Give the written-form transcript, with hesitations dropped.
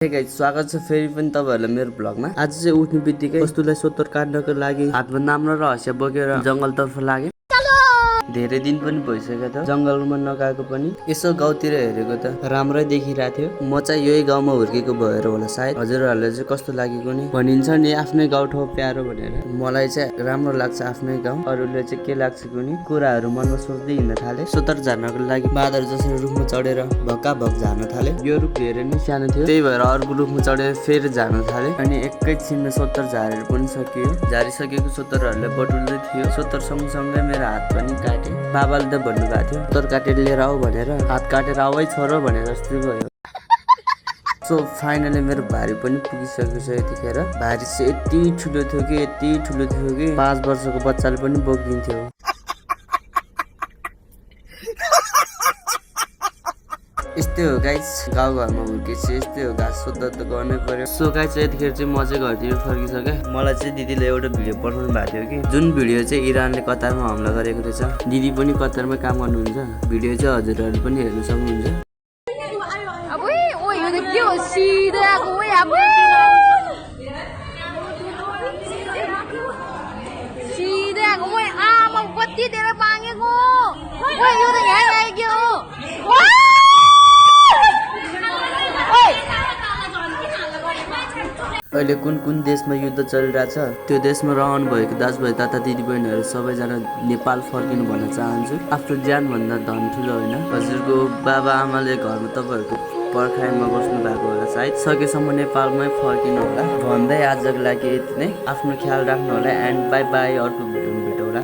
Hey guys, स्वागत छ फेरि पनि तपाईहरुलाई मेरो ब्लगमा। आज चाहिँ उठ्ने बित्तिकै वस्तुलाई सोत्तर काट्नको लागि हातमा नाम्रो रहस्य बोकेर जंगलतर्फ लागे। धेरै दिन पनि भइसक्यो त जंगलमा नगएको पनि। यसो गाउँतिर हेरेको त राम्रै देखिरहेको थियो। म चाहिँ यही गाउँमा हुर्केको भएर होला सायद। हजुरहरुलाई चाहिँ कस्तो लागेको नि? भनिन्छ नि आफ्नै गाउँ ठाउँ प्यारो भनेर। मलाई चाहिँ राम्रो लाग्छ आफ्नै गाउँ। अरूले चाहिँ के लाग्छ कुनी? कुराहरु मनमा सोच्दै हिँड्न थाले। सोत्तर झार्नको लागि बादर जसरी रुखमा चढेर भक्का भक झार्न थाले। यो रुख धेरै नै सानो थियो, त्यही भएर अर्को रुखमा चढेर फेरि झार्न थाले। अनि एकैछिनमा सोत्तर झारेर पनि सकियो। झारिसकेको सोत्तरहरुलाई बटुल्दै थियो। सोत्तर सँगसँगै मेरो हात पनि काटे। बाबाले त भन्नु भएको थियो सोत्तर काटेर लिएर आऊ भनेर। हात काटेर आऊ है छोरो भनेर जस्तै भयो। सो फाइनली मेरो भारी पनि पुगिसकेको छ। यतिखेर भारी चाहिँ यति ठुलो थियो कि 5 वर्षको बच्चाले पनि बोकिदिन्थ्यो। यस्तै हो गाइस, गाउँघरमा हुर्केपछि यस्तै हो, घाँस सोद्धा त गर्नै पर्यो। सो गाइस, यतिखेर चाहिँ म चाहिँ घरतिर फर्किसकेँ। मलाई चाहिँ दिदीले एउटा भिडियो पठाउनु भएको थियो कि जुन भिडियो चाहिँ इरानले कतारमा हमला गरेको रहेछ। दिदी पनि कतारमै काम गर्नुहुन्छ। भिडियो चाहिँ हजुरहरूले पनि हेर्न सक्नुहुन्छ। अहिले कुन देशमा युद्ध चलिरहेछ त्यो देशमा रहनु भएको दाजुभाइ तथा दिदीबहिनीहरू सबैजना नेपाल फर्किनु भन्न चाहन्छु। आफ्नो ज्यानभन्दा धन ठुलो होइन। हजुरको बाबा आमाले घरमा तपाईँहरूको पर्खाइमा बस्नु भएको होला सायद। सकेसम्म नेपालमै फर्किनु होला भन्दै आजको लागि यति नै। आफ्नो ख्याल राख्नु होला एन्ड बाई बाई। अर्को भिडियोमा भेटौँला।